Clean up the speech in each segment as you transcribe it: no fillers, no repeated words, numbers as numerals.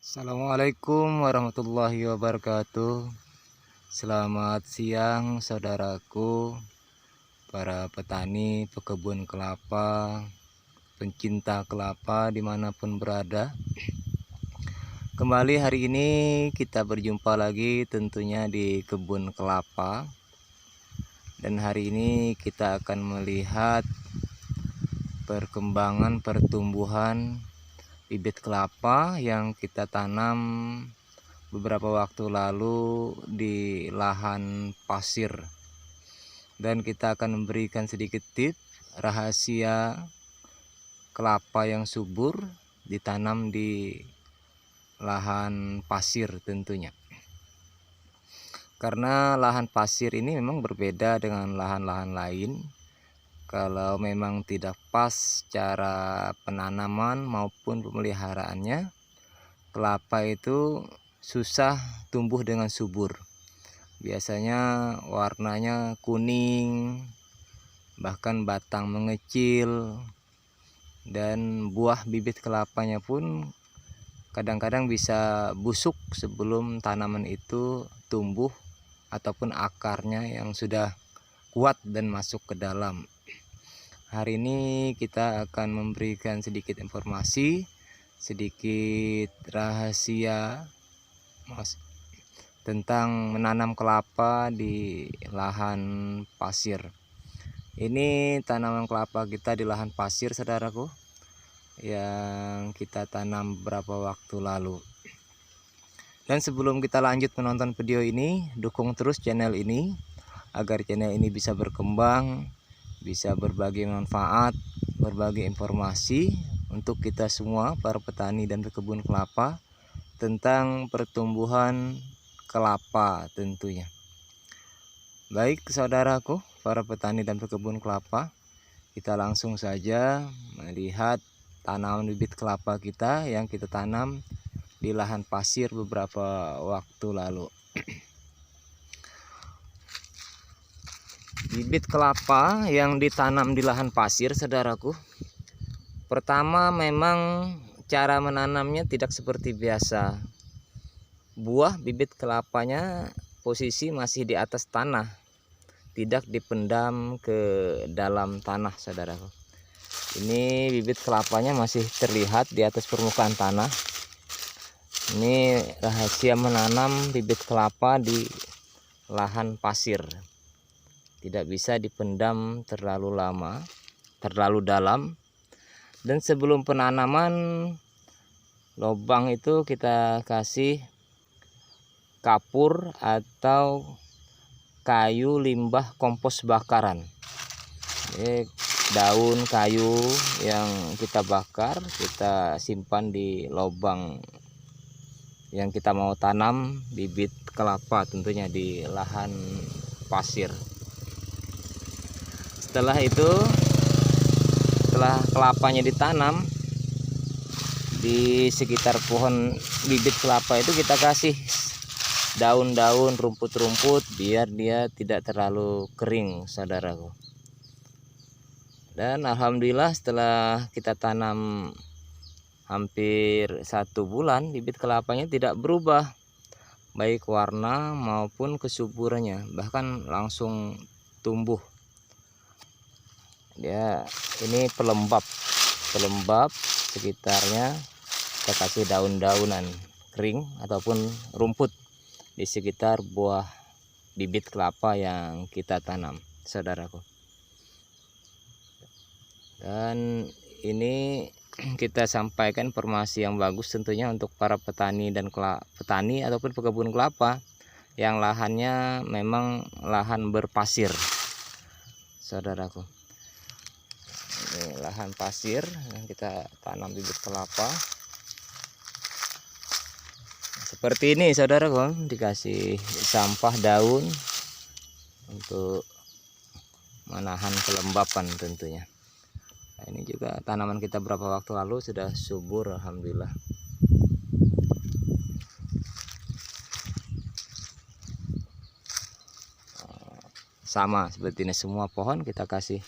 Assalamualaikum warahmatullahi wabarakatuh. Selamat siang saudaraku, para petani, pekebun kelapa, pencinta kelapa dimanapun berada. Kembali hari ini kita berjumpa lagi tentunya di kebun kelapa. Dan hari ini kita akan melihat perkembangan pertumbuhan bibit kelapa yang kita tanam beberapa waktu lalu di lahan pasir, dan kita akan memberikan sedikit tips rahasia kelapa yang subur ditanam di lahan pasir tentunya. Karena lahan pasir ini memang berbeda dengan lahan-lahan lain. Kalau memang tidak pas cara penanaman maupun pemeliharaannya, kelapa itu susah tumbuh dengan subur. Biasanya warnanya kuning, bahkan batang mengecil, dan buah bibit kelapanya pun kadang-kadang bisa busuk sebelum tanaman itu tumbuh ataupun akarnya yang sudah kuat dan masuk ke dalam. Hari ini kita akan memberikan sedikit informasi, sedikit rahasia tentang menanam kelapa di lahan pasir. Ini tanaman kelapa kita di lahan pasir, saudaraku, yang kita tanam beberapa waktu lalu. Dan sebelum kita lanjut menonton video ini, dukung terus channel ini agar channel ini bisa berkembang, bisa berbagi manfaat, berbagi informasi untuk kita semua para petani dan pekebun kelapa tentang pertumbuhan kelapa tentunya. Baik saudaraku, para petani dan pekebun kelapa, kita langsung saja melihat tanaman bibit kelapa kita yang kita tanam di lahan pasir beberapa waktu lalu. Bibit kelapa yang ditanam di lahan pasir, saudaraku, pertama memang cara menanamnya tidak seperti biasa. Buah bibit kelapanya posisi masih di atas tanah, tidak dipendam ke dalam tanah, saudaraku. Ini bibit kelapanya masih terlihat di atas permukaan tanah. Ini rahasia menanam bibit kelapa di lahan pasir. Tidak bisa dipendam terlalu lama, terlalu dalam. Dan sebelum penanaman, lubang itu kita kasih kapur atau kayu limbah kompos bakaran. Daun kayu yang kita bakar, kita simpan di lubang yang kita mau tanam bibit kelapa, tentunya di lahan pasir. Setelah itu, setelah kelapanya ditanam, di sekitar pohon bibit kelapa itu kita kasih daun-daun, rumput-rumput biar dia tidak terlalu kering, saudaraku. Dan alhamdulillah setelah kita tanam hampir 1 bulan, bibit kelapanya tidak berubah baik warna maupun kesuburannya, bahkan langsung tumbuh. Dia ini pelembab sekitarnya kita kasih daun-daunan kering ataupun rumput di sekitar buah bibit kelapa yang kita tanam, saudaraku. Dan ini kita sampaikan informasi yang bagus tentunya untuk para petani dan petani ataupun pekebun kelapa yang lahannya memang lahan berpasir, saudaraku. Ini lahan pasir yang kita tanam bibit kelapa seperti ini, saudaraku. Dikasih sampah daun untuk menahan kelembapan tentunya. Nah, ini juga tanaman kita beberapa waktu lalu sudah subur, alhamdulillah. Sama seperti ini, semua pohon kita kasih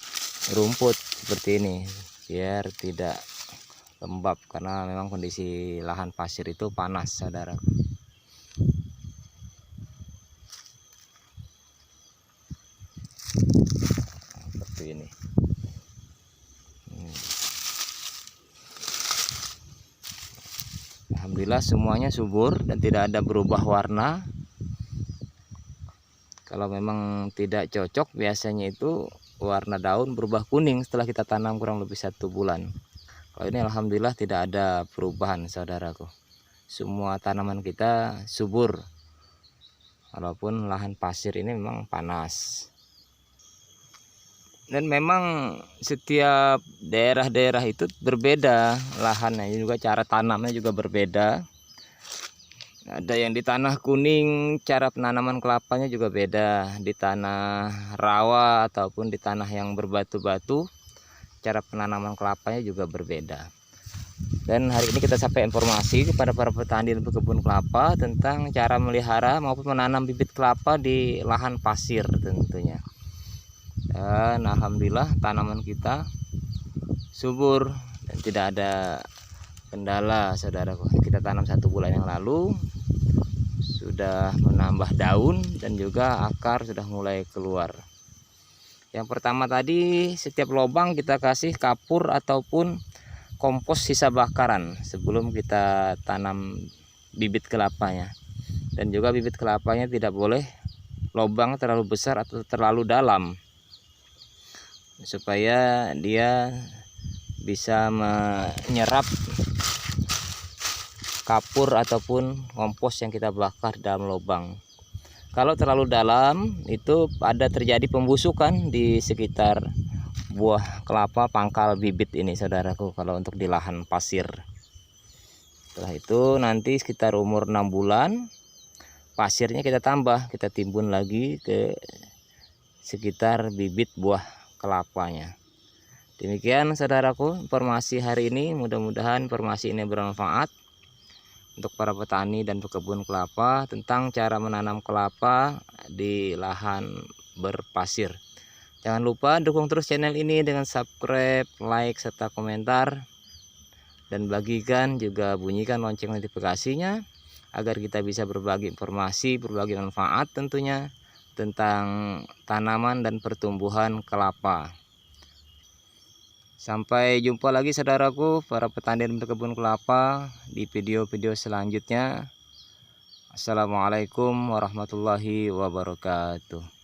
rumput seperti ini biar tidak lembab karena memang kondisi lahan pasir itu panas, saudara. Seperti ini. Alhamdulillah semuanya subur dan tidak ada berubah warna. Kalau memang tidak cocok, biasanya itu warna daun berubah kuning setelah kita tanam kurang lebih 1 bulan. Kalau ini alhamdulillah tidak ada perubahan, saudaraku. Semua tanaman kita subur, walaupun lahan pasir ini memang panas. Dan memang setiap daerah-daerah itu berbeda lahannya, juga cara tanamnya juga berbeda. Ada yang di tanah kuning, cara penanaman kelapanya juga beda. Di tanah rawa ataupun di tanah yang berbatu-batu, cara penanaman kelapanya juga berbeda. Dan hari ini kita sampai informasi kepada para petani dan pekebun kelapa tentang cara melihara maupun menanam bibit kelapa di lahan pasir tentunya. Dan alhamdulillah tanaman kita subur dan tidak ada kendala, saudaraku. Kita tanam 1 bulan yang lalu, sudah menambah daun dan juga akar sudah mulai keluar. Yang pertama tadi, setiap lubang kita kasih kapur ataupun kompos sisa bakaran sebelum kita tanam bibit kelapanya. Dan juga bibit kelapanya tidak boleh lubang terlalu besar atau terlalu dalam, supaya dia bisa menyerap kapur ataupun kompos yang kita bakar dalam lubang. Kalau terlalu dalam itu ada terjadi pembusukan di sekitar buah kelapa pangkal bibit ini, saudaraku, kalau untuk di lahan pasir. Setelah itu nanti sekitar umur 6 bulan pasirnya kita tambah, kita timbun lagi ke sekitar bibit buah kelapanya. Demikian, saudaraku, informasi hari ini. Mudah-mudahan informasi ini bermanfaat untuk para petani dan pekebun kelapa tentang cara menanam kelapa di lahan berpasir. Jangan lupa dukung terus channel ini dengan subscribe, like, serta komentar. Dan bagikan juga, bunyikan lonceng notifikasinya agar kita bisa berbagi informasi, berbagi manfaat tentunya tentang tanaman dan pertumbuhan kelapa. Sampai jumpa lagi, saudaraku, para petani dan pekebun kelapa, di video-video selanjutnya. Assalamualaikum warahmatullahi wabarakatuh.